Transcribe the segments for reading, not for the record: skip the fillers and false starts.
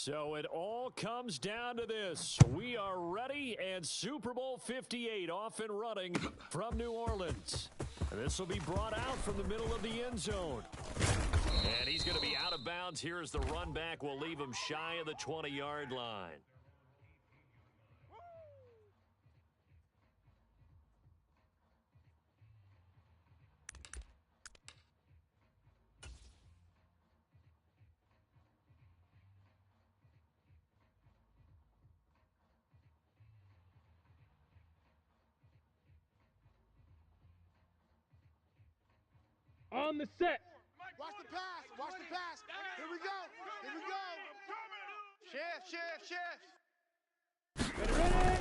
So it all comes down to this. We are ready, and Super Bowl 58 off and running from New Orleans. And this will be brought out from the middle of the end zone. And he's going to be out of bounds here as the run back will leave him shy of the 20-yard line. On the set. Watch the pass. Watch the pass. Here we go. Here we go. Shift. Ready.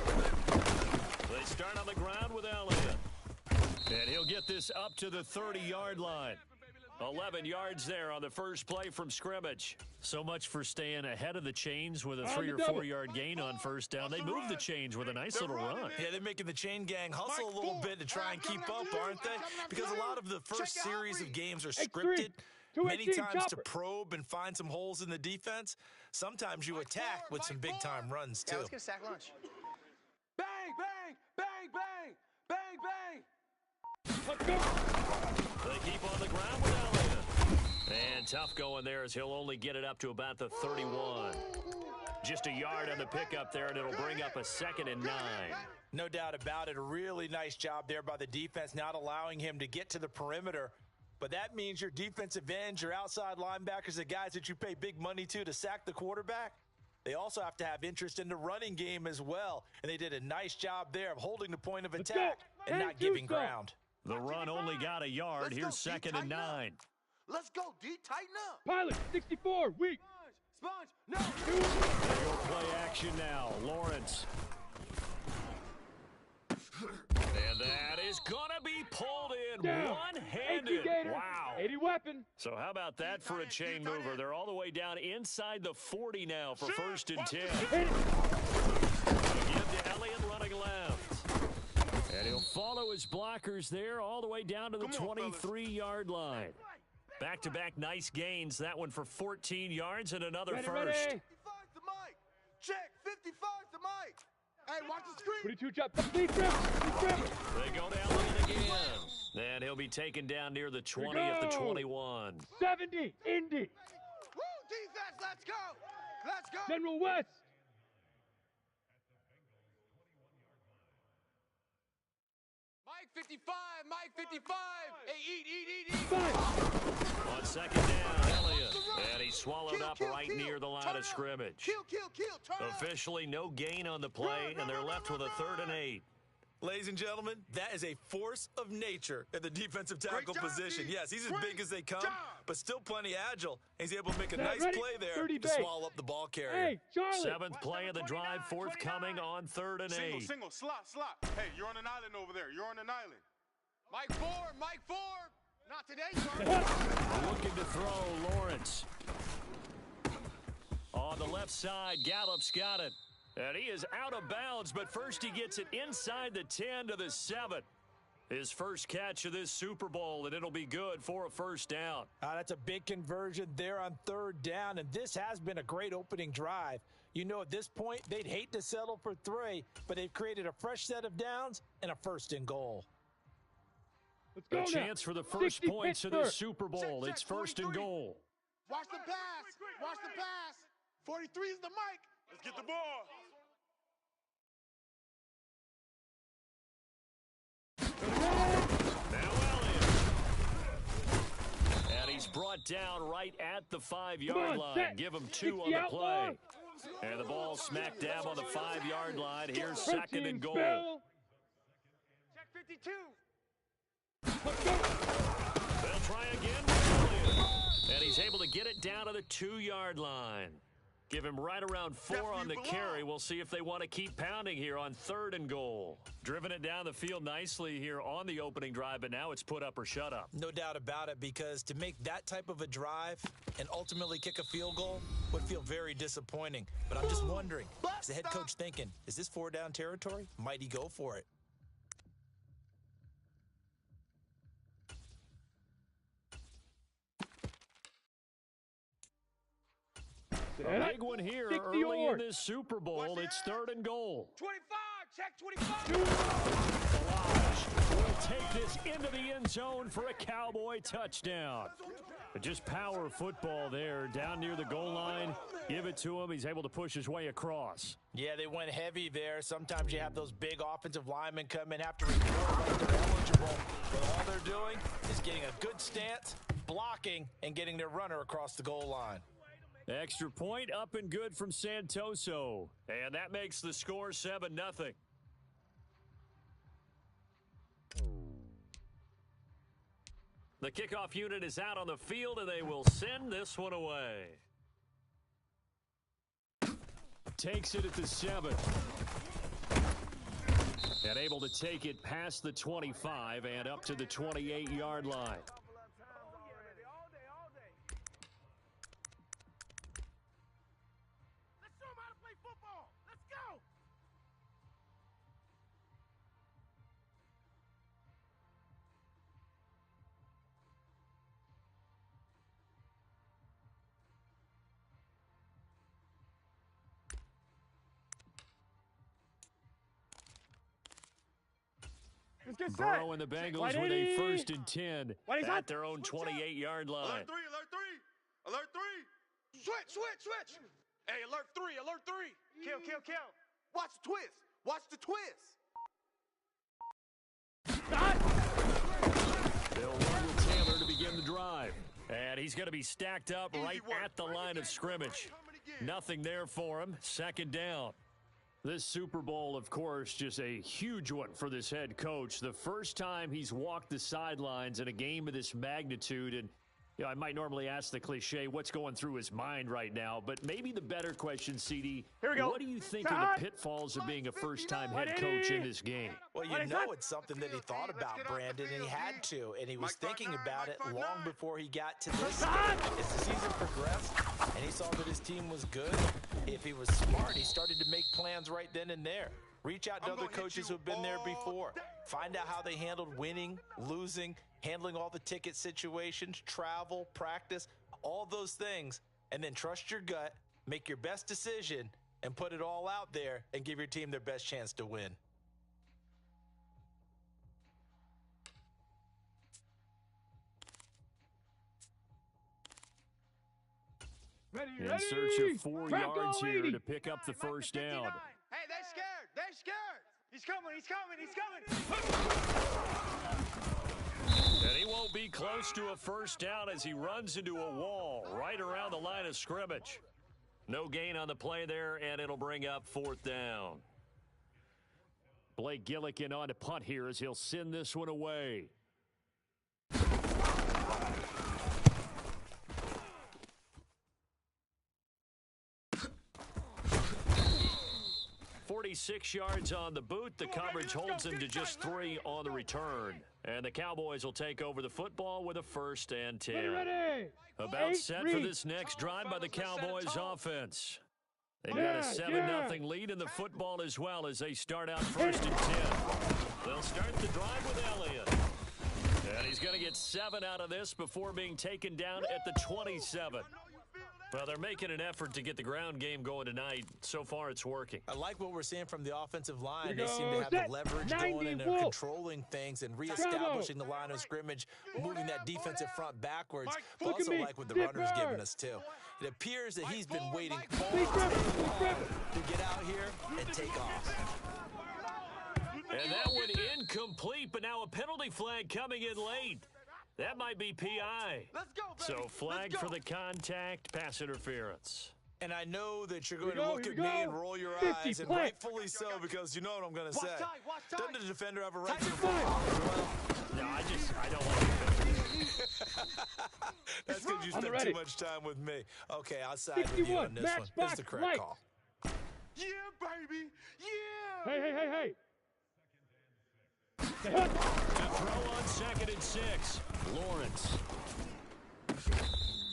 They start on the ground with Elliott. And he'll get this up to the 30-yard line. 11 yards there on the first play from scrimmage. So much for staying ahead of the chains with a 3 or 4 yard gain on first down. They move the chains with a nice little run. Yeah, they're making the chain gang hustle a little bit to try and keep up, aren't they? Because a lot of the first series of games are scripted. Many times to probe and find some holes in the defense. Sometimes you attack with some big-time runs, too. Yeah, let's get a sack lunch. Bang, bang, bang, bang, bang, bang. Let's go. They keep on the ground with Elliott. And tough going there as he'll only get it up to about the 31. Just a yard on the pickup there, and it'll bring up a 2nd and 9. No doubt about it. A really nice job there by the defense, not allowing him to get to the perimeter. But that means your defensive ends, your outside linebackers, the guys that you pay big money to sack the quarterback, they also have to have interest in the running game as well. And they did a nice job there of holding the point of attack and not giving ground. The run only got a yard. Here's 2nd and 9. Let's go, D. Tighten up. Pilot, 64, weak. Sponge, no. There you go, play action now. Lawrence. And that is going to be pulled in one-handed. Wow. 80 weapon. So how about that for a chain mover? They're all the way down inside the 40 now for 1st and 10. Give to Elliott running left. And he'll follow his blockers there all the way down to the 23-yard line. Back-to-back nice gains. That one for 14 yards and another first. Ready. 55 to Mike. Check. 55 to Mike. Hey, watch the screen. 22 chop. Deep rim. They go down lane again. And he'll be taken down near the 20 at the 21. 70. Indy. Woo, defense. Let's go. Let's go. General West. Mike 55, Mike 55. Hey, eat. On 2nd down, Elliott. And he's swallowed up right near the line of scrimmage. Kill. Turn Officially no gain on the play, and they're left with a 3rd and 8. Ladies and gentlemen, that is a force of nature at the defensive tackle position. Yes, he's as big as they come, but still plenty agile. He's able to make a nice play there to swallow up the ball carrier. Hey, Charlie. 7th play of the drive, forthcoming on 3rd and 8. Single, slot. Hey, you're on an island over there. You're on an island. Mike 4. Not today, sir. Looking to throw, Lawrence. On the left side, Gallup's got it. And he is out of bounds, but first he gets it inside the 10 to the 7. His first catch of this Super Bowl, and it'll be good for a 1st down. That's a big conversion there on 3rd down, and this has been a great opening drive. You know, at this point, they'd hate to settle for 3, but they've created a fresh set of downs and a 1st and goal. Let's go A now. chance for the first points of this Super Bowl. Check, It's 1st and goal. Watch the pass. 43 is the mic. Let's get the ball. Now Elliott. And he's brought down right at the 5-yard line. Give him 2 on the play. And the ball smack dab on the 5-yard line. Here's 2nd and goal. Check 52. They'll try again with Elliott. And he's able to get it down to the 2-yard line. Give him right around 4 on the carry. We'll see if they want to keep pounding here on 3rd and goal. Driven it down the field nicely here on the opening drive, but now it's put up or shut up. No doubt about it, because to make that type of a drive and ultimately kick a field goal would feel very disappointing. But I'm just wondering, is the head coach thinking, is this 4-down territory? Might he go for it? A big one here 60 early in yard. this Super Bowl. It's 3rd and goal. 25, check 25. Balaj will take this into the end zone for a Cowboy touchdown. But just power football there down near the goal line. Give it to him. He's able to push his way across. Yeah, they went heavy there. Sometimes you have those big offensive linemen come in after report like they're eligible. But all they're doing is getting a good stance, blocking, and getting their runner across the goal line. Extra point up and good from Santoso. And that makes the score 7-0. The kickoff unit is out on the field, and they will send this one away. Takes it at the 7. And able to take it past the 25 and up to the 28-yard line. Let's get set. Burrow and the Bengals with a 1st and 10 Whitey's at up. their own 28-yard line. Alert 3, alert 3. Alert 3. Switch. Hey, alert 3. Kill. Watch the twist. Watch the twist. They'll run with Taylor to begin the drive. And he's going to be stacked up right at the line of scrimmage. Nothing there for him. 2nd down. This Super Bowl, of course, just a huge one for this head coach. The first time he's walked the sidelines in a game of this magnitude. And you know, I might normally ask the cliche, what's going through his mind right now? But maybe the better question, CD, Here we go. what do you think are the pitfalls of being a first-time head coach in this game? Well, you know it's something that he thought about, Brandon, and he had to. And he was thinking about it long before he got to this stage. As the season progressed and he saw that his team was good, if he was smart, he started to make plans right then and there. Reach out to other coaches who have been there before. Find out how they handled winning, losing, handling all the ticket situations, travel, practice, all those things, and then trust your gut, make your best decision, and put it all out there and give your team their best chance to win. In search of 4 yards here to pick up the first down. Hey, they're scared. He's coming. And he won't be close to a first down as he runs into a wall right around the line of scrimmage. No gain on the play there, and it'll bring up 4th down. Blake Gillikin on to punt here as he'll send this one away. 46 yards on the boot. The coverage holds him to just 3 on the return. And the Cowboys will take over the football with a 1st and 10. Ready. About set for this next drive by the Cowboys offense. They've got a 7-0 lead in the football as well as they start out 1st and 10. They'll start the drive with Elliott. And he's going to get 7 out of this before being taken down at the 27. Well, they're making an effort to get the ground game going tonight. So far, it's working. I like what we're seeing from the offensive line. They seem to have the leverage going and they're controlling things and reestablishing the line of scrimmage, moving that defensive front backwards. But also like what the runner's giving us, too. It appears that he's been waiting far too long to get out here and take off. And that one incomplete, but now a penalty flag coming in late. That might be PI. Let's go, baby. So flag for the contact, pass interference. And I know that you're going to look at me and roll your eyes, and rightfully so, because you know what I'm going to say. Doesn't the defender have a right to the ball? No, I don't want to defend. That's because you spent too much time with me. Okay, I'll side with you on this one. This is the correct call. Yeah, baby. Yeah. Hey. To throw on 2nd and 6. Lawrence.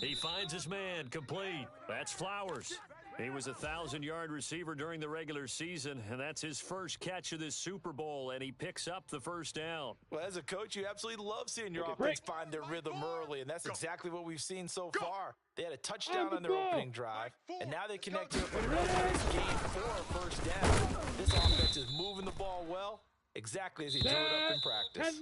He finds his man complete. That's Flowers. He was a 1,000-yard receiver during the regular season, and that's his first catch of this Super Bowl, and he picks up the first down. Well, as a coach, you absolutely love seeing your offense find their rhythm early, and that's exactly what we've seen so far. They had a touchdown on their opening drive, and now they connect here for a really nice gain for a first down. This offense is moving the ball well, exactly as he drew it up in practice.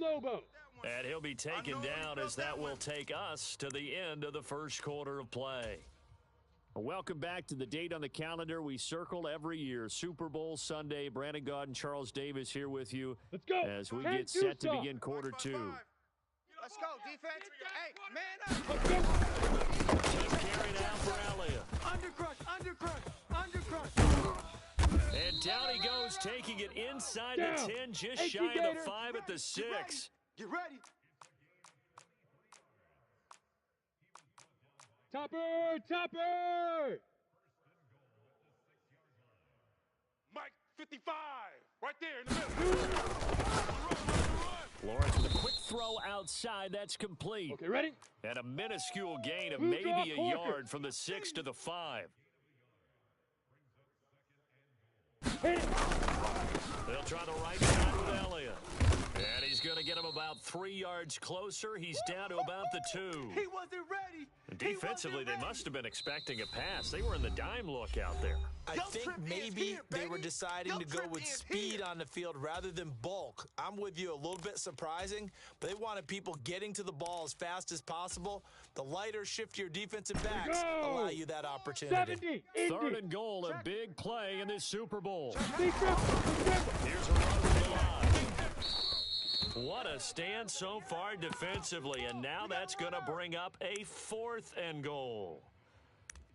And he'll be taken down as that will take us to the end of the first quarter of play. Welcome back to the date on the calendar we circle every year, Super Bowl Sunday. Brandon Gaud and Charles Davis here with you as we get set to begin quarter two. Let's go, defense. Hey, man up. Just carried out for Elliott. Undercrush. And down he goes, taking it inside the 10, just shy of the 5 at the 6. Get ready. Topper! Mike, 55. Right there in the middle. Lawrence with a quick throw outside. That's complete. Okay, ready? And a minuscule gain of maybe a yard from the 6 to the 5. Hit it. They'll try the right side with Elliott. And he's going to get him about 3 yards closer. He's down to about the 2. He wasn't ready. Defensively, they must have been expecting a pass. They were in the dime look out there. I think maybe they were deciding to go with speed on the field rather than bulk. I'm with you, a little bit surprising, but they wanted people getting to the ball as fast as possible. The lighter, shiftier defensive backs allow you that opportunity. 70. 3rd and goal, a big play in this Super Bowl. Here's Here's a run from the line. What a stand so far defensively, and now that's going to bring up a 4th and goal.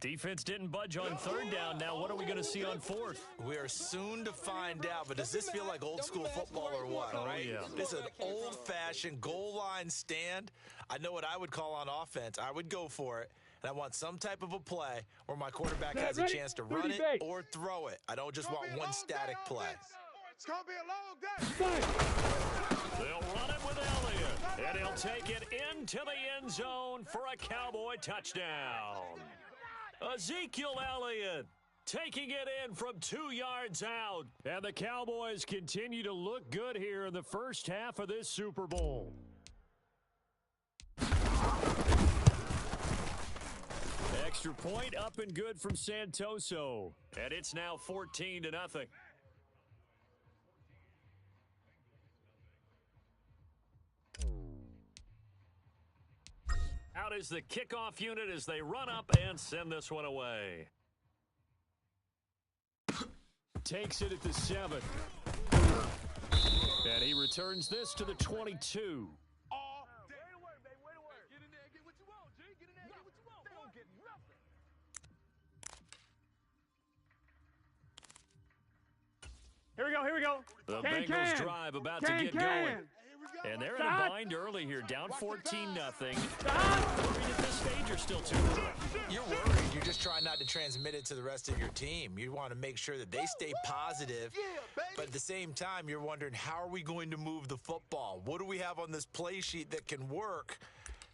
Defense didn't budge on 3rd down. Now what are we going to see on 4th? We are soon to find out, but does this feel like old school football or what, right? Yeah. This is an old-fashioned goal line stand. I know what I would call on offense. I would go for it, and I want some type of a play where my quarterback has a chance to run it or throw it. I don't just want one static play. It's going to be a long day. They'll run it with Elliott, and he'll take it into the end zone for a Cowboy touchdown. Ezekiel Elliott taking it in from 2 yards out. And the Cowboys continue to look good here in the first half of this Super Bowl. Extra point up and good from Santoso. And it's now 14-0. Out is the kickoff unit as they run up and send this one away. Takes it at the 7. And he returns this to the 22. Here we go. The Bengals drive about to get going. And they're in a bind early here, down 14-0. Worried at this stage or still too early? You're worried. You're just trying not to transmit it to the rest of your team. You want to make sure that they stay positive, but at the same time, you're wondering, how are we going to move the football? What do we have on this play sheet that can work?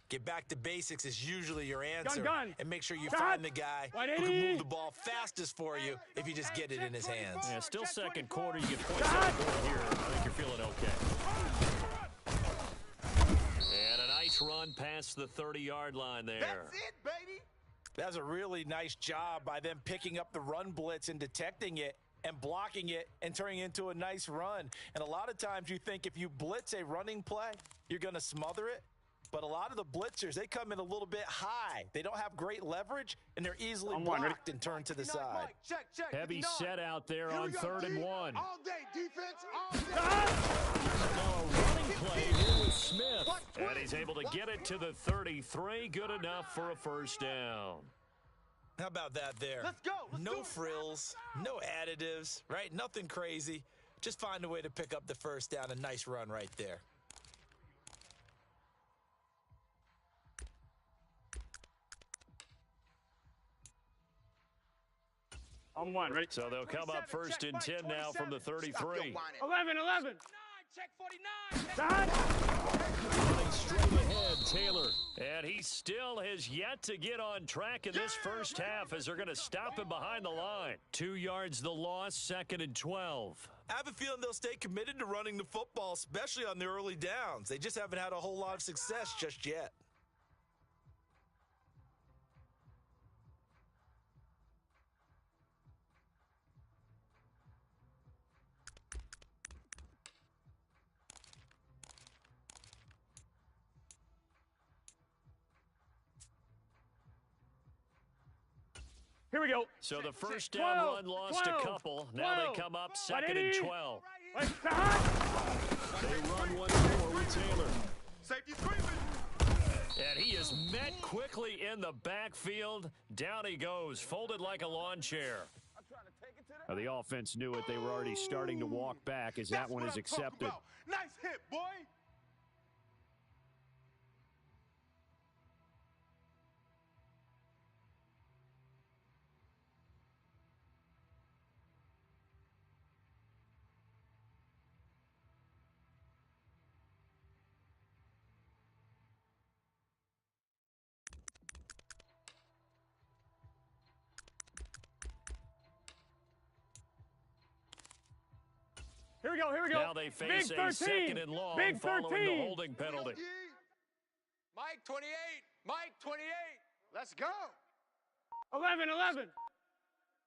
Get back to basics is usually your answer. And make sure you find the guy who can move the ball fastest for you if you just get it in his hands. Yeah, still second quarter. You get points on the board here. I think you're feeling okay. And a nice run past the 30-yard line there. That's it, baby. That was a really nice job by them picking up the run blitz and detecting it and blocking it and turning it into a nice run. And a lot of times you think if you blitz a running play, you're going to smother it. But a lot of the blitzers, they come in a little bit high. They don't have great leverage, and they're easily blocked and turned to the side. Check. Heavy set out there on 3rd and 1. All day, defense, all day. Now a running play here with Smith. And he's able to get it to the 33. Good enough for a first down. How about that there? Let's go. No frills, no additives, right? Nothing crazy. Just find a way to pick up the first down. A nice run right there. On 1, ready? So they'll come up 1st and 10 now from the 33. 11. Check 49. Running straight ahead, Taylor. And he still has yet to get on track in this first half as they're going to stop him behind the line. 2 yards the loss, 2nd and 12. I have a feeling they'll stay committed to running the football, especially on the early downs. They just haven't had a whole lot of success just yet. Here we go. So the first down 12, run lost 12, a couple. Now 12. they come up 2nd and 12. Let's start. They run one more with Taylor. Safety screaming. And he is met quickly in the backfield. Down he goes, folded like a lawn chair. Now, the offense knew it. They were already starting to walk back as that one is accepted. Nice hit, boy. Here we go. Here we go. Now they face Big a 13. 2nd and long Big following 13. the holding penalty. Mike 28. Mike 28. Let's go. 11.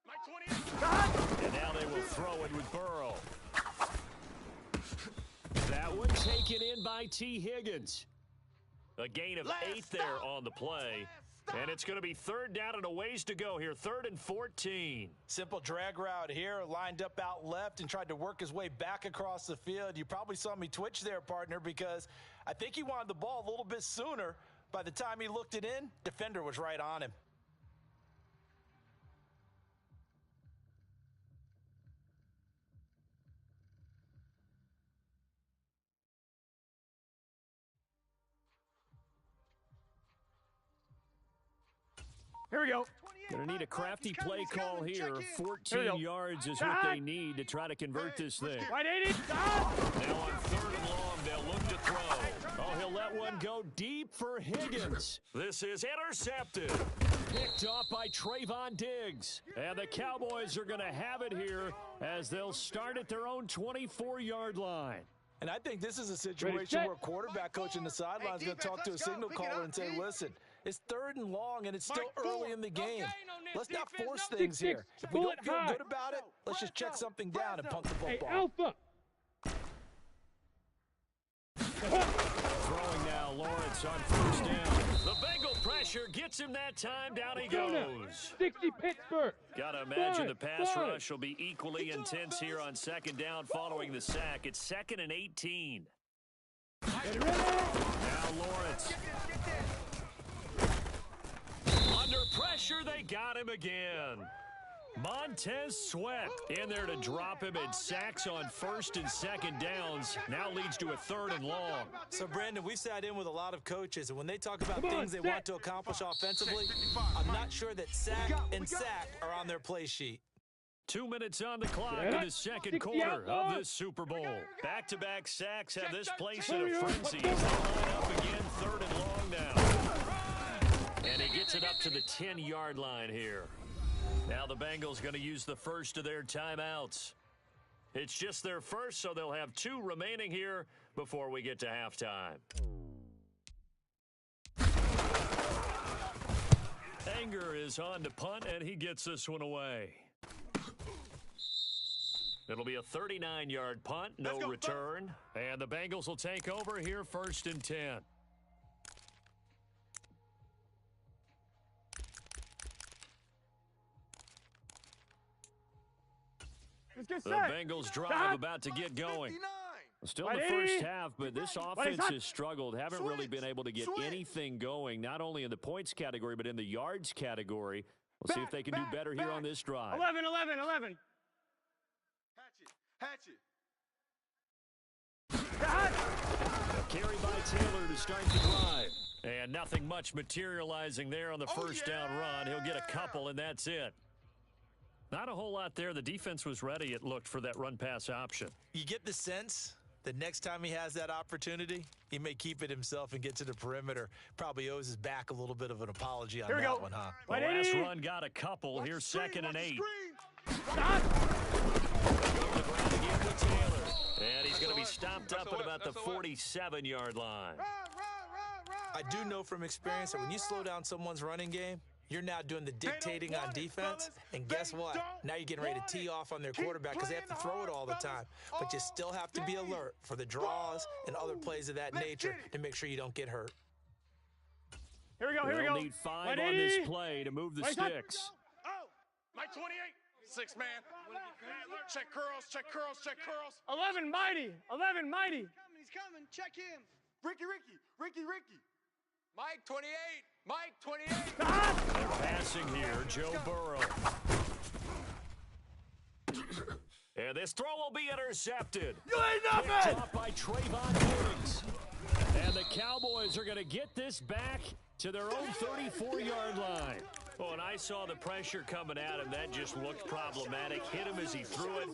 Mike 28. And now they will throw it with Burrow. That one taken in by T. Higgins. A gain of 8 there on the play. And it's going to be 3rd down and a ways to go here. 3rd and 14. Simple drag route here, lined up out left and tried to work his way back across the field. You probably saw me twitch there, partner, because I think he wanted the ball a little bit sooner. By the time he looked it in, defender was right on him. Here we go. Going to need a crafty play call here. Here we 14 go. yards is what they need to try to convert this thing. Right 80. Stop. Now on 3rd and long, they'll look to throw. Oh, he'll let one go deep for Higgins. This is intercepted. Picked off by Trayvon Diggs. And the Cowboys are going to have it here as they'll start at their own 24-yard line. And I think this is a situation set. where quarterback coach in the sideline is going to talk to a signal caller and say, listen, it's 3rd and long and it's still early in the game. Let's not force things here. If we don't feel good about it, let's just check something down and punt the football. Alpha. Throwing now, Lawrence on 1st down. The Bengal pressure gets him that time. Down he goes. 60 Pittsburgh. Got to imagine the pass Five. rush will be equally intense here on 2nd down following the sack. It's 2nd and 18. Now Lawrence. Under pressure, they got him again. Montez Sweat in there to drop him, and sacks on 1st and 2nd downs now leads to a 3rd and long. So, Brandon, we sat in with a lot of coaches, and when they talk about things they want to accomplish offensively, I'm not sure that sack and sack are on their play sheet. 2 minutes on the clock in the 2nd quarter of this Super Bowl. Back-to-back sacks have this place in a frenzy. They line up again, 3rd and long now. And he gets it up to the 10-yard line here. Now the Bengals going to use the first of their timeouts. It's just their first, so they'll have 2 remaining here before we get to halftime. Anger is on to punt, and he gets this one away. It'll be a 39-yard punt, no return. And the Bengals will take over here 1st and 10. Let's get The set. Bengals drive about to get going. Still in the first half, but this offense has struggled. Haven't really been able to get anything going, not only in the points category, but in the yards category. We'll see if they can do better here on this drive. 11. Hatchet. A carry by Taylor to start the drive. And nothing much materializing there on the first down run. He'll get a couple, and that's it. Not a whole lot there. The defense was ready, it looked, for that run-pass option. You get the sense The next time he has that opportunity, he may keep it himself and get to the perimeter. Probably owes his back a little bit of an apology on that one, huh? The last run got a couple. Here's second and 8. And he's going to be stopped up at about the 47-yard line. I do know from experience that when you slow down someone's running game, you're now doing the dictating on defense, and guess what? Now you're getting ready to tee off on their quarterback because they have to throw it all the time. But you still have to be alert for the draws and other plays of that nature to make sure you don't get hurt. Here we go, here we go. They'll need 5 on this play to move the sticks. Oh, Mike 28. 6 man. Check curls, check curls, check curls. 11 mighty. 11 mighty. He's coming. Check him. Ricky. Mike 28. Mike 28. They're passing here, Joe Burrow. And this throw will be intercepted. You ain't Picked nothing. off by Trayvon Diggs. And the Cowboys are going to get this back to their own 34-yard line. Oh, and I saw the pressure coming at him. That just looked problematic. Hit him as he threw it,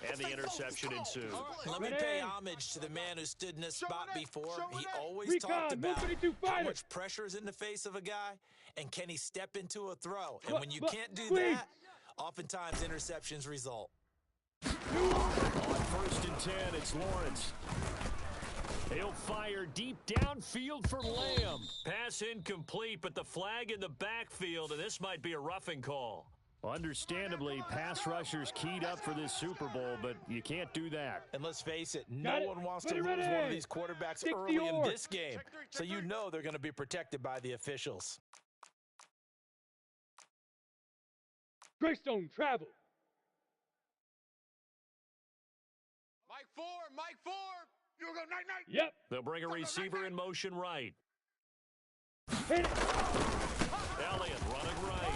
and the interception ensued. Let me pay homage to the man who stood in this spot before. He always talked about how much pressure is in the face of a guy, and can he step into a throw. And when you can't do that, oftentimes interceptions result. On 1st and 10, it's Lawrence. He'll fire deep downfield for Lamb. Pass incomplete, but the flag in the backfield, and this might be a roughing call. Understandably, pass rushers keyed up for this Super Bowl, but you can't do that. And let's face it, no one wants to lose one of these quarterbacks early in this game, so you know they're going to be protected by the officials. Greystone travel. Mike 4. Mike 4. You go night. Yep. They'll bring a receiver in motion right. Hit it. Elliott running right.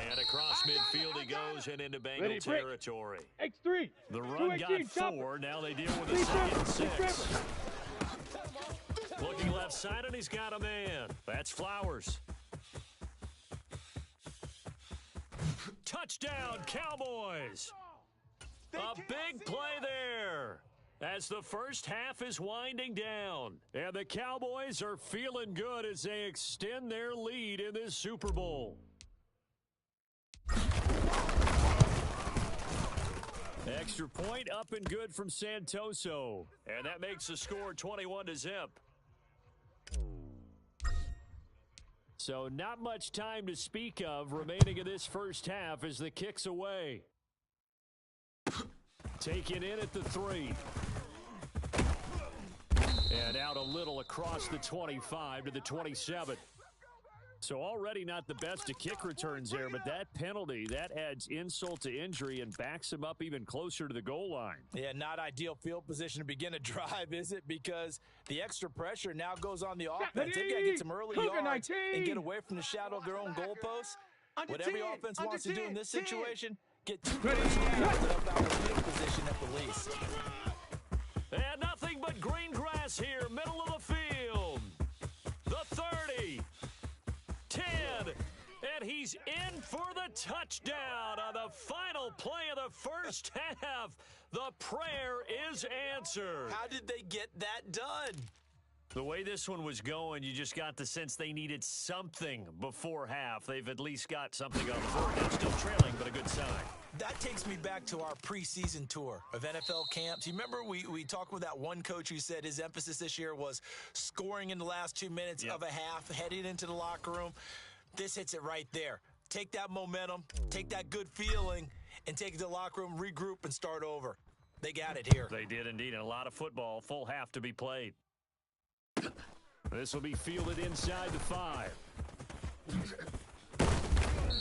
And across midfield he goes and into Bengal territory. X3. The run got 4. Now they deal with a 2nd and 6. Looking left side, and he's got a man. That's Flowers. Touchdown, Cowboys. A big play there as the first half is winding down. And the Cowboys are feeling good as they extend their lead in this Super Bowl. Extra point up and good from Santoso. And that makes the score 21-0. So not much time to speak of remaining in this first half as the kick's away. Taken in at the 3. And out a little across the 25 to the 27. So already not the best of kick returns there, but that penalty, that adds insult to injury and backs him up even closer to the goal line. Yeah, not ideal field position to begin a drive, is it? Because the extra pressure now goes on the offense. They've got to get some early yards and get away from the shadow of their own goalposts. What every offense wants to do in this situation, get 2 first downs and up out of field position at the least. And nothing but green grass here, middle of the field. The 30. 10, and he's in for the touchdown on the final play of the first half. The prayer is answered. How did they get that done? The way this one was going, you just got the sense they needed something before half. They've at least got something on the board. They're still trailing, but a good sign. That takes me back to our preseason tour of NFL camps. You remember we talked with that one coach who said his emphasis this year was scoring in the last 2 minutes of a half, heading into the locker room. This hits it right there. Take that momentum, take that good feeling, and take it to the locker room, regroup, and start over. They got it here. They did indeed, and a lot of football, full half to be played. This will be fielded inside the 5.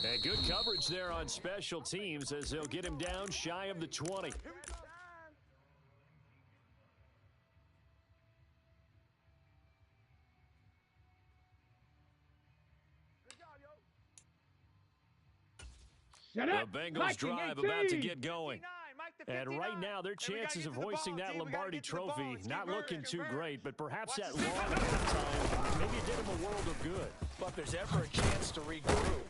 And good coverage there on special teams as they'll get him down shy of the 20. The Bengals drive about to get going. And right now, their chances of hoisting that Lombardi trophy not looking too great, but perhaps that long halftime maybe it did them a world of good. But if there's ever a chance to regroup,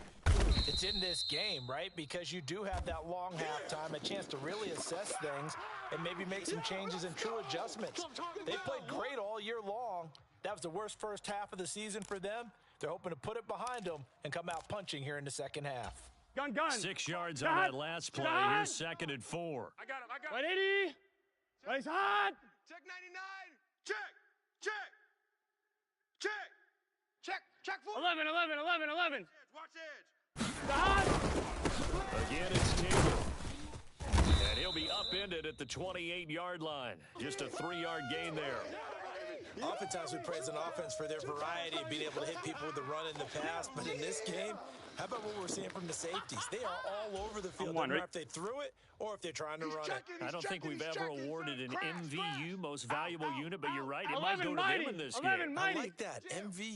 It's in this game, right? Because you do have that long halftime, a chance to really assess things and maybe make some changes and true adjustments. They played great all year long. That was the worst first half of the season for them. They're hoping to put it behind them and come out punching here in the second half. Gun. 6 yards on that last play. Here's 2nd and 4. I got him. 180. He's hot. Check 99. Check. Check 4. 11. Watch edge. Hot. Again, it's Taylor. And he'll be upended at the 28-yard line. Just a 3-yard gain there. Oftentimes we praise an offense for their variety of being able to hit people with the run and the pass, but in this game, how about what we're seeing from the safeties? They are all over the field. No matter if they threw it or if they're trying to run it. I don't think we've ever awarded an MVU, most valuable unit, but you're right. It might go to them in this game. I like that. MVU.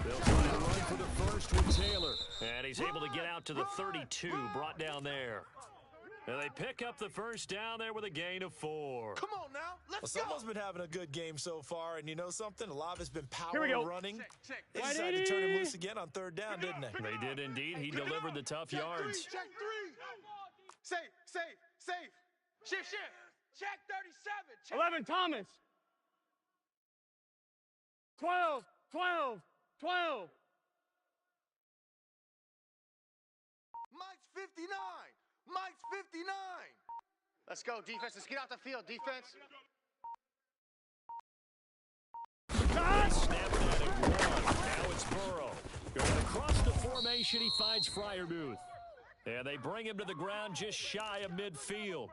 They'll try to run for the first with Taylor. And he's able to get out to the 32, brought down there. And they pick up the first down there with a gain of 4. Come on now. Let's go. Someone's been having a good game so far, and you know something? A lot of it's been power Here we go. running. Check. They decided to turn him loose again on 3rd down, didn't they? They did indeed. He delivered the tough yards. Check 3. Safe. Shift. Check 37. Check. 11. Thomas. 12. Mike's 59. Mike's 59. Let's go, defense. Let's get out the field, defense. Snap that at 1. Now it's Burrow. Going across the formation, he finds Freiermuth. And they bring him to the ground just shy of midfield.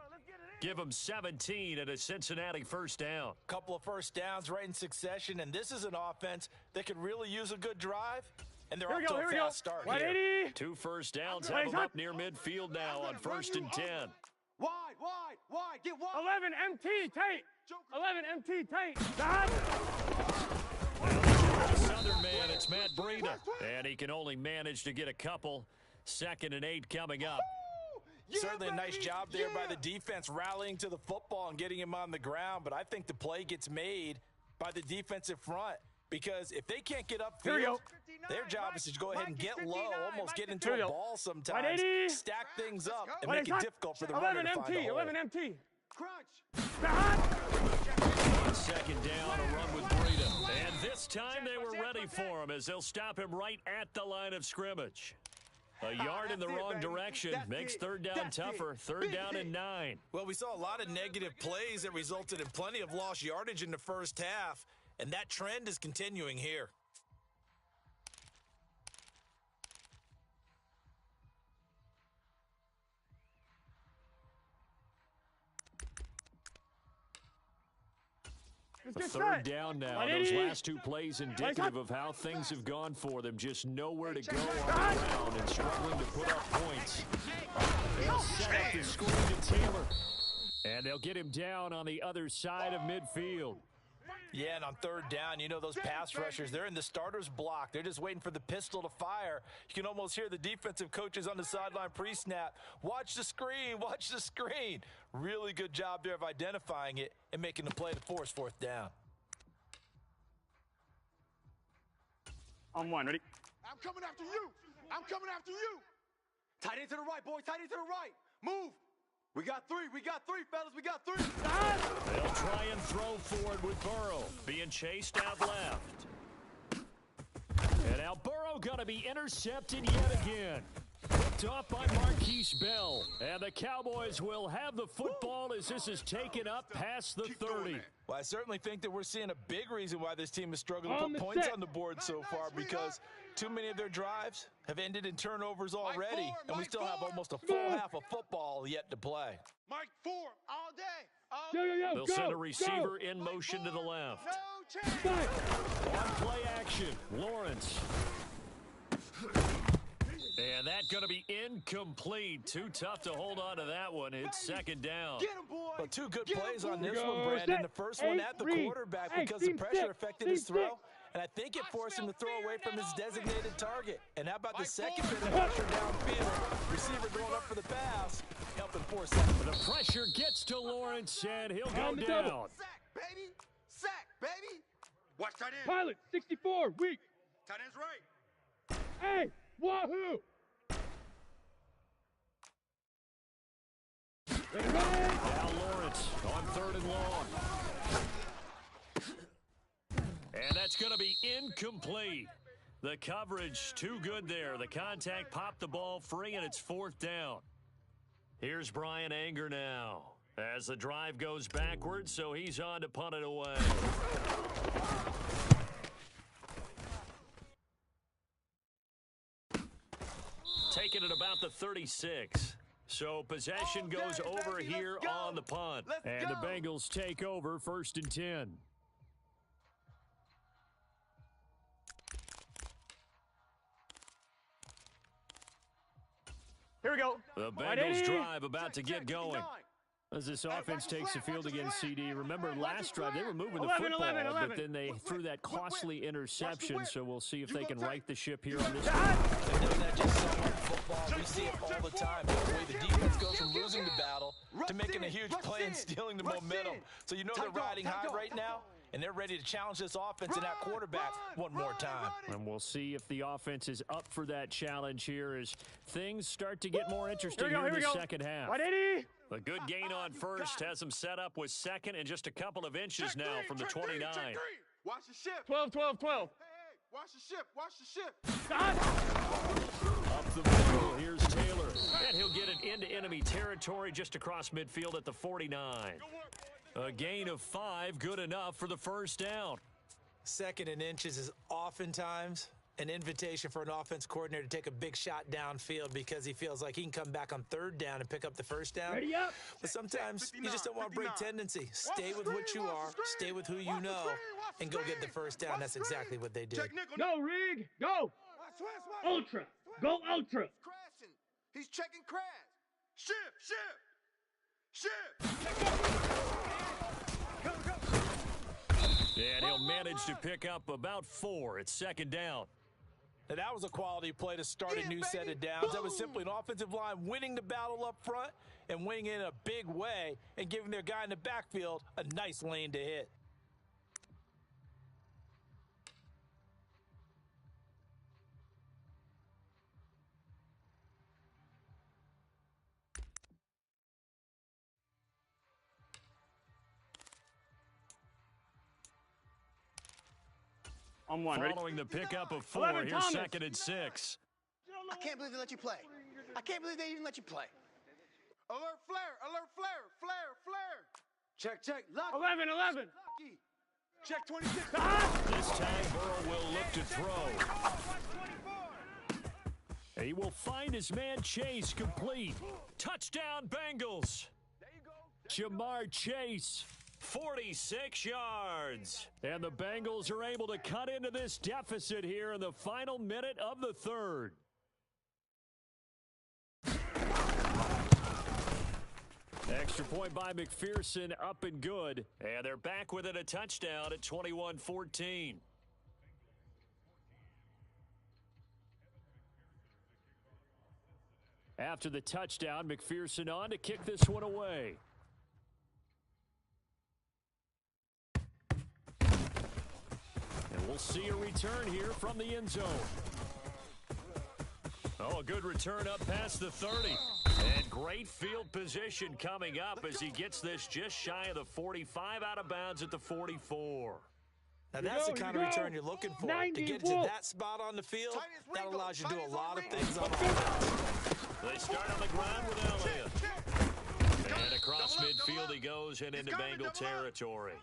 Give him 17 at a Cincinnati first down. Couple of first downs right in succession, and this is an offense that could really use a good drive, and they're off to a fast start here. 180. 2 first downs have him up near midfield now on 1st and 10. Wide. Get wide. 11. MT. Tate. 11. MT. Tate. The Southern man, it's Matt Breida. And he can only manage to get a couple. 2nd and 8 coming up. Certainly a nice job there by the defense rallying to the football and getting him on the ground, but I think the play gets made by the defensive front because if they can't get upfield, their job is to go ahead and get low, almost get into a ball sometimes, stack things up, and make it difficult for the runner to find a hole. 11 MT. Crunch. 2nd down, a run with Breida. And this time they were ready for him as they'll stop him right at the line of scrimmage. A yard in the wrong direction makes 3rd down tougher. 3rd down and 9. Well, we saw a lot of negative plays that resulted in plenty of lost yardage in the first half, and that trend is continuing here. Third down now. Those last 2 plays indicative of how things have gone for them. Just nowhere to go on the ground and struggling to put up points. They'll set up the screen to Taylor. And they'll get him down on the other side of midfield. Yeah, and on 3rd down, you know those pass rushers, they're in the starter's block. They're just waiting for the pistol to fire. You can almost hear the defensive coaches on the sideline pre-snap. Watch the screen, watch the screen. Really good job there of identifying it and making the play to force 4th down. On 1, ready? I'm coming after you. Tight end to the right, boy. Tight end to the right. Move. We got 3, fellas. We got 3. They'll try and throw forward with Burrow. Being chased out left. And now Burrow going to be intercepted yet again. Picked off by Marquise Bell. And the Cowboys will have the football as this is taken up past the 30. Well, I certainly think that we're seeing a big reason why this team is struggling to put points on the board so far because too many of their drives have ended in turnovers already, and we still have almost a full half of football yet to play. Mike 4 all day. They'll send a receiver in motion to the left. No change. On play action, Lawrence. And that's going to be incomplete. Too tough to hold on to that one. It's 2nd down. Get him, boy. Well, 2 good plays on this one, Brandon. The first one at the quarterback because the pressure affected his throw. And I think it forced him to throw away from his designated target. And how about the second bit of pressure downfield? Receiver going up for the pass, helping force that. The pressure gets to Lawrence, and he'll go down. Sack, baby. Watch tight end. Pilot, 64, weak. Tight end's right. Hey, Wahoo! Now Lawrence on 3rd and long. And that's going to be incomplete. The coverage too good there. The contact popped the ball free, and it's 4th down. Here's Brian Anger now as the drive goes backwards, so he's on to punt it away. Taking it about the 36. So possession goes over here on the punt. And the Bengals take over 1st and 10. Here we go. The Bengals drive about to get going. As this offense takes the field against CD. Remember, last drive, they were moving the football, but then they threw that costly interception, so we'll see if they can right the ship here on this one. That just so hard football. We see it all the time. The way the defense goes from losing the battle to making a huge play and stealing the momentum. So you know they're riding high right now, and they're ready to challenge this offense and that quarterback one more time. And we'll see if the offense is up for that challenge here as things start to get more interesting here in the second half. A good gain on first has them set up with second and just a couple of inches now from the 29. Watch the shift. 12, 12, 12. Hey, watch the shift. Watch the shift. Up the middle, here's Taylor. And he'll get it into enemy territory just across midfield at the 49. A gain of 5, good enough for the first down. 2nd and inches is oftentimes an invitation for an offense coordinator to take a big shot downfield because he feels like he can come back on 3rd down and pick up the first down. Ready up. But sometimes you just don't want to break tendency. Stay with what you are, stay with who you know, and go get the first down. That's exactly what they did. Go, Rig. Go. Ultra. Go ultra. Crashing. He's checking crash. Shift. And he'll manage to pick up about 4. It's 2nd down. Now, that was a quality play to start a new set of downs. That was simply an offensive line winning the battle up front and winning in a big way and giving their guy in the backfield a nice lane to hit. On 1, ready? Following the pickup of 4, here's Thomas. 2nd and 6. I can't believe they let you play. I can't believe they even let you play. Alert flare. Check. Lock. 11, 11. Lucky. Check 26. This time Burrow will look to throw. He will find his man Chase complete. Touchdown Bengals. Jamar Chase, 46 yards. And the Bengals are able to cut into this deficit here in the final minute of the 3rd. Extra point by McPherson, up and good. And they're back within a touchdown at 21-14. After the touchdown, McPherson on to kick this one away. And we'll see a return here from the end zone. Oh, a good return up past the 30. And great field position coming up as he gets this just shy of the 45 out of bounds at the 44. Now, that's the kind of return you're looking for. To get to that spot on the field, that allows you to do a lot of things on offense. They start on the ground with Elliott. And across midfield he goes and into Bengal territory.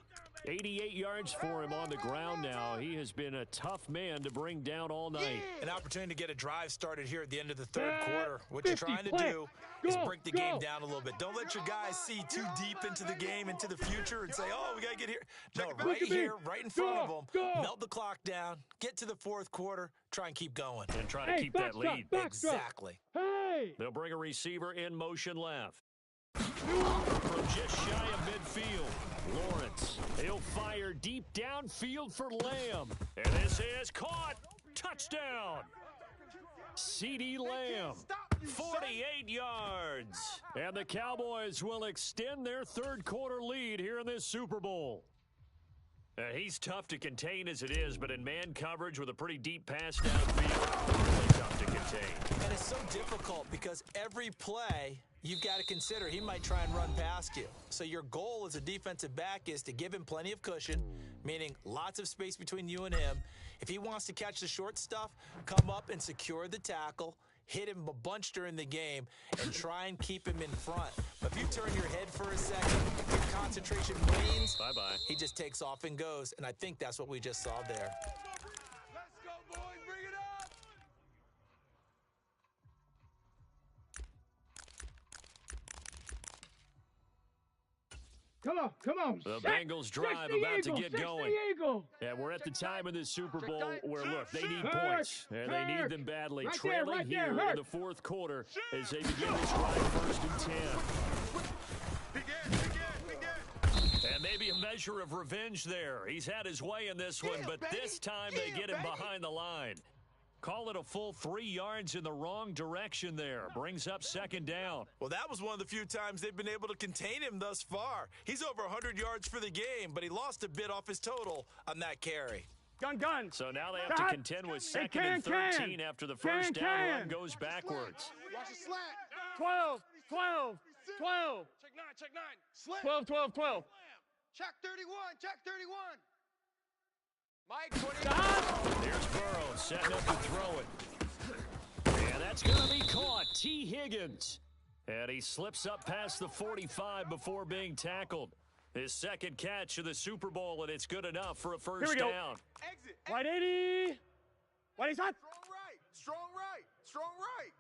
88 yards for him on the ground now. He has been a tough man to bring down all night. An opportunity to get a drive started here at the end of the 3rd quarter. What you're trying to do is break the game down a little bit. Don't let your guys see too deep into the game, into the future, and say, oh, we got to get here. No, right here, right in front of them. Melt the clock down, get to the 4th quarter, try and keep going. And try to keep that lead. Exactly. Hey! They'll bring a receiver in motion left. From just shy of midfield, Lawrence. He'll fire deep downfield for Lamb. And this is caught. Touchdown. CeeDee Lamb, 48 yards. And the Cowboys will extend their 3rd quarter lead here in this Super Bowl. He's tough to contain as it is, but in man coverage with a pretty deep pass downfield, tough to contain. And it's so difficult because every play you've got to consider he might try and run past you. So your goal as a defensive back is to give him plenty of cushion, meaning lots of space between you and him. If he wants to catch the short stuff, come up and secure the tackle, hit him a bunch during the game, and try and keep him in front. But if you turn your head for a second, your concentration wanes, bye-bye. He just takes off and goes, and I think that's what we just saw there. Let's go, boys. Bring it up. Come on. The Set. Bengals drive Six the about eagle. to get Six going. The eagle. Yeah, we're at the time in the Super Bowl where, look, they need Hurt, points. And they need hurt. them badly. Right there, Trailing right there, here hurt. in the fourth quarter as they begin this drive 1st and 10. And maybe a measure of revenge there. He's had his way in this one, but this time they get him behind the line. Call it a full 3 yards in the wrong direction there. Brings up 2nd down. Well, that was one of the few times they've been able to contain him thus far. He's over 100 yards for the game, but he lost a bit off his total on that carry. Gun. So now they have to contend with 2nd and 13 after the first down run goes backwards. Watch the slant. 12. Check nine. Slant. 12. Check 31. Check 31. Mike, 20. There's Burrow setting up to throw it. And that's going to be caught. T. Higgins. And he slips up past the 45 before being tackled. His 2nd catch of the Super Bowl, and it's good enough for a first down. Exit. White 80. Whitey's hot. Strong right.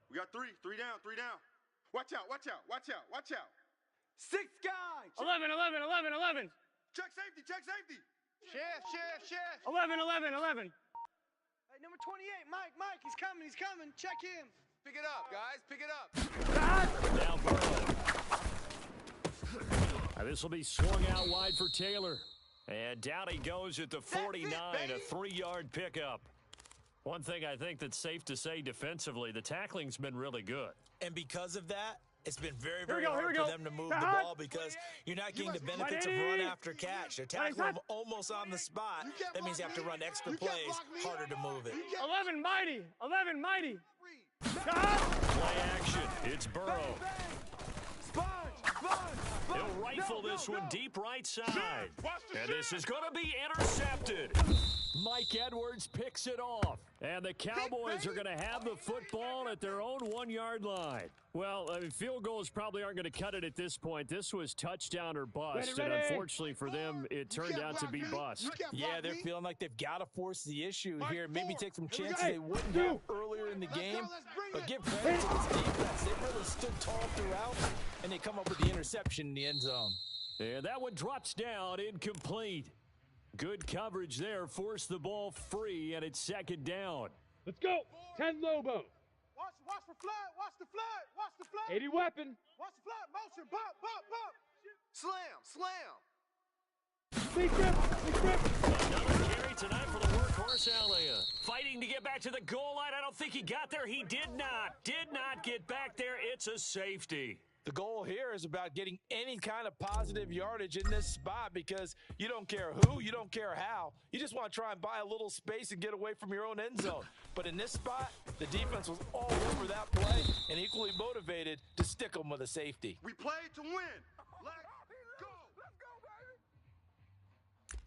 We got three down. Watch out. 6 guys. 11. Check safety. Shift. 11. Hey, number 28, Mike, he's coming. Check him. Pick it up, guys. Pick it up. Now Burrow. This will be swung out wide for Taylor. And down he goes at the 49, a 3-yard pickup. One thing I think that's safe to say defensively, the tackling's been really good. And because of that, it's been very, Here we very go, hard here we for go. them to move the Cut. ball because you're not getting the benefits of run after catch. They're tackling him almost on the spot. That means you have to run extra plays, harder to move it. 11 mighty. Play action. It's Burrow. He'll rifle this one deep right side. And this is going to be intercepted. Mike Edwards picks it off. And the Cowboys are going to have the football at their own 1-yard line. Well, field goals probably aren't going to cut it at this point. This was touchdown or bust. Ready. And unfortunately for them, it turned out to be bust. Yeah, they're feeling like they've got to force the issue here. Maybe take some chances they wouldn't have earlier in the game. But give credit to this defense. They really stood tall throughout, and they come up with the interception in the end zone. And that one drops down, incomplete. Good coverage there, forced the ball free, and it's 2nd down. Let's go. 10 Lobo. Watch for flood. Watch the flood. 80 weapon. Watch the flood. Motion. Bump. Slam. Big grip. Another carry tonight for the workhorse Alia. Fighting to get back to the goal line. I don't think he got there. He did not get back there. It's a safety. The goal here is about getting any kind of positive yardage in this spot because you don't care who, you don't care how. You just want to try and buy a little space and get away from your own end zone. But in this spot, the defense was all over that play and equally motivated to stick them with a safety. We played to win. Let's go. Baby.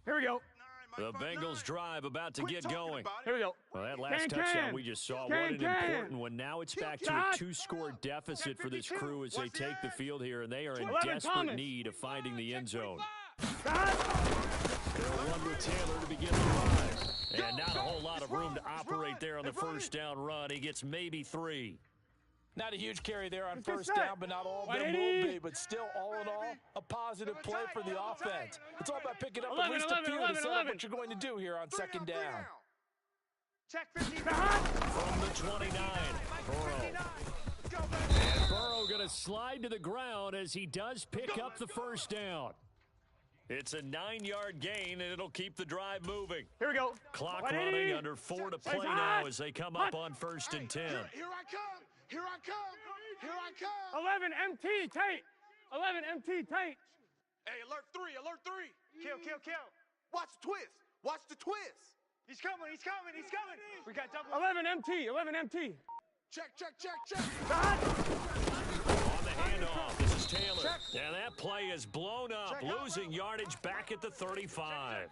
Here we go. The Bengals drive about to get going. Here we go. Well, that last touchdown we just saw, what an important one. Now it's back to a 2-score deficit for this crew as they take the field here, and they are in desperate need of finding the end zone. They'll run with Taylor to begin the drive. And not a whole lot of room to operate there on the first down run. He gets maybe 3. Not a huge carry there on first down, but not all of them will be. But still, all in all, a positive play for the offense. It's all about picking up at least a few to set up what you're going to do here on 2nd down. Check 50. From the 29, Burrow. And Burrow going to slide to the ground as he does pick up the first down. It's a 9-yard gain, and it'll keep the drive moving. Here we go. Clock running under 4 to play now as they come up on 1st and 10. Here I come. 11 MT Tate. Hey, alert 3. Kill. Watch the twist. Watch the twist. He's coming, he's coming, he's coming. We got double. 11 MT, 11 MT. Check, check, check, check. On the handoff, this is Taylor. And that play is blown up, losing yardage back at the 35.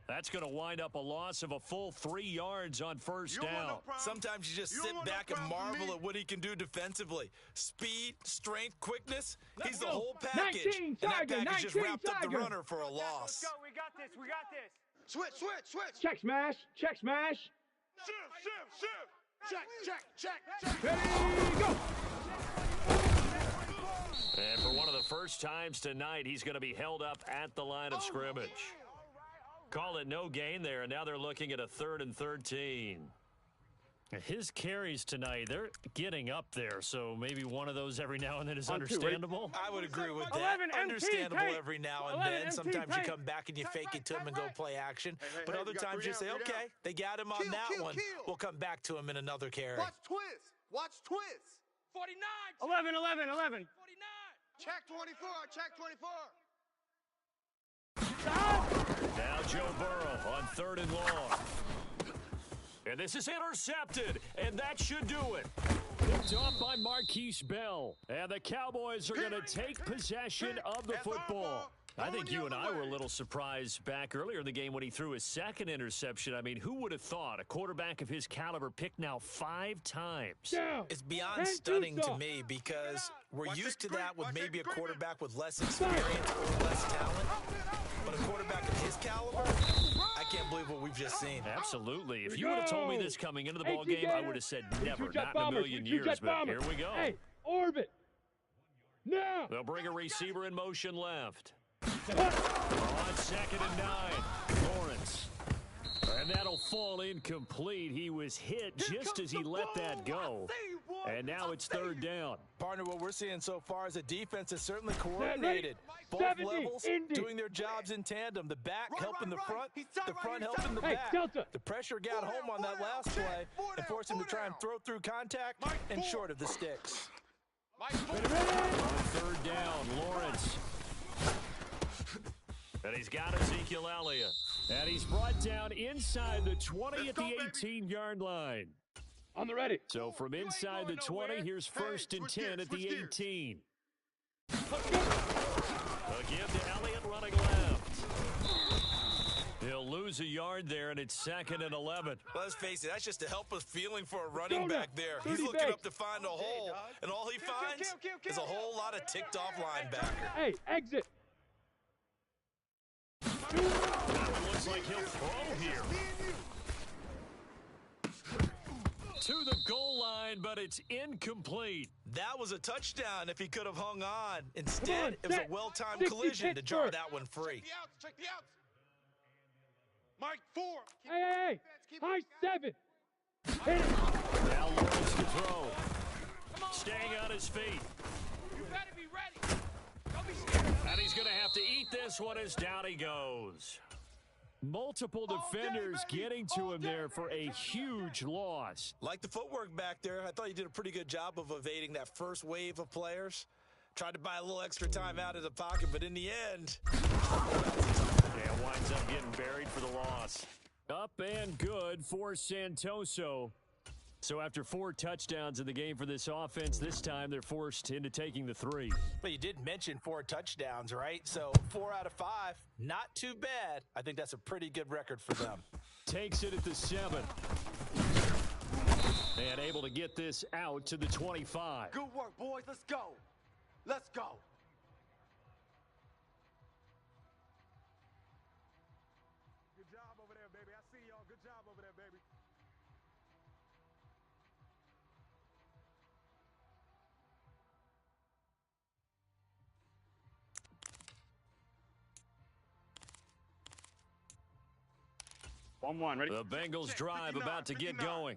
That's going to wind up a loss of a full 3 yards on first down. Sometimes you just sit back and marvel at what he can do defensively. Speed, strength, quickness. He's the whole package. 19, And that Tiger, package just 19, wrapped up the Tiger. runner for a loss. Let's go, we got this, we got this. Switch, switch, switch. Check smash, check smash. Shift. Check, check, check, check. Ready, go. And for one of the first times tonight, he's going to be held up at the line of scrimmage. Call it no gain there, and now they're looking at a 3rd and 13. His carries tonight, they're getting up there, so maybe one of those every now and then is understandable. I would agree with that. 11 MT, Understandable tight. every now and 11 then. MT, Sometimes you tight. come back and you fake it to him and go play action. But hey, other we got times 3 you say, down, 3 okay, down. they got him on Kill, that kill, one. kill. We'll come back to him in another carry. Watch twist. Watch twist. 49. 11, 11. Check 24. Check 24. Now Joe Burrow on 3rd and long. And this is intercepted, and that should do it. Picked off by Marquise Bell. And the Cowboys are going to take possession of the football. I think you and I were a little surprised back earlier in the game when he threw his 2nd interception. I mean, who would have thought a quarterback of his caliber picked now 5 times? Down. It's beyond And stunning to Tusa. me because we're Watch used that to that creep, with watch that maybe a creep. quarterback with less experience or less talent. But a quarterback of his caliber, I can't believe what we've just seen. Absolutely. If Here you we would have told me go. this coming into the Hey, ball game, I Gator. would have said We never, two jet not in a bombers. million We two years, jet but bombers. here we go. Hey, orbit. Now. They'll bring a receiver in motion left. On 2nd and 9, Lawrence. And that'll fall incomplete. He was hit just as he let that go. And now it's 3rd down. Partner, what we're seeing so far is a defense that's certainly coordinated. Both 70, levels Indy. doing their jobs in tandem. The back Right, helping right, the front, right. He's the right, front he's helping the Hey, back. Delta. The pressure got home on that last play and forced him to try and throw through contact and short of the sticks. On 3rd down, Lawrence. And he's got Ezekiel Elliott. And he's brought down inside the 20 at the 18-yard line. On the ready. So from inside the 20, here's 1st and 10 at the 18. A give to Elliott running left. He'll lose a yard there, and it's 2nd and 11. Let's face it, that's just a helpless feeling for a running Go now. back there. He's 30 looking base. up to find a hole, and all he finds is a whole lot of ticked-off linebacker. Hey, exit. That one looks like he'll throw here. To the goal line, but it's incomplete. That was a touchdown if he could have hung on. Come Instead, on, it was a set. well-timed 60 collision to jar Pittsburgh. that one free. Check the outs. Mike, 4. Hey. High 7. Hit it. Now Lawrence to throw. Staying on his feet. You better be ready. Don't be scared. And he's going to have to eat this one as down he goes. Multiple defenders getting to him there for a huge loss. Like the footwork back there, I thought he did a pretty good job of evading that first wave of players. Tried to buy a little extra time out of the pocket, but in the end, Yeah, winds up getting buried for the loss. Up and good for Santoso. So after 4 touchdowns in the game for this offense, this time they're forced into taking the 3. but you did mention 4 touchdowns, right? So 4 out of 5, not too bad. I think that's a pretty good record for them. Takes it at the 7. And able to get this out to the 25. Good work, boys. Let's go. Let's go. Good job over there, baby. I see y'all. Good job over there, baby. Ready? The Bengals drive about to get going.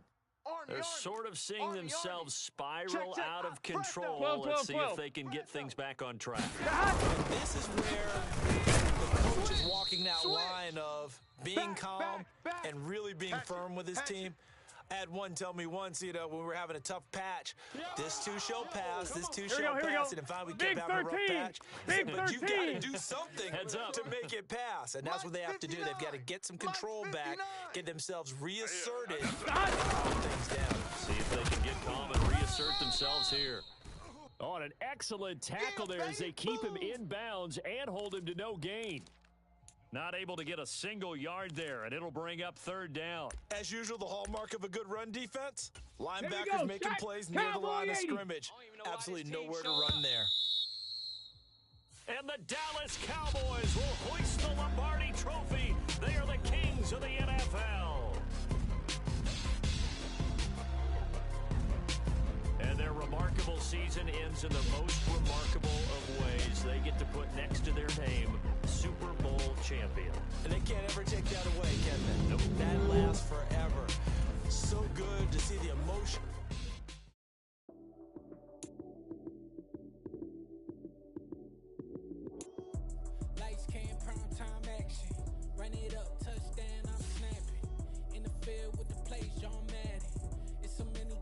They're sort of seeing themselves spiral Check. out of Press them. control. 12, Let's see 12. if they can get things back on track. And this is where the coach is walking that line of being calm and really being firm with his team. I had one tell me once, when we were having a tough patch, this too shall pass, this too Here shall we go. pass, and if we Big kept having a rough 13. patch, Big but you got 13. to do something to make it pass, and that's what they have to do. They've got to get some control back, get themselves reasserted, calm things down. See if they can get calm and reassert themselves here. Oh, and an excellent tackle there as they keep him in bounds and hold him to no gain. Not able to get a single yard there, and it'll bring up third down. As usual, the hallmark of a good run defense, Here we linebackers go. making Check. plays near the Cowboy line of 80. scrimmage. Absolutely nowhere to run there. And the Dallas Cowboys will hoist the Lombardi Trophy. They are the kings of the NFL. And their remarkable season ends in the most remarkable of ways. They get to put next to their name, Super Bowl champion. And they can't ever take that away, can they? Nope. That lasts forever. So good to see the emotion. Lights came, prime time action. Run it up, touchdown, I'm snapping. In the field with the plays, John Madden. It's so many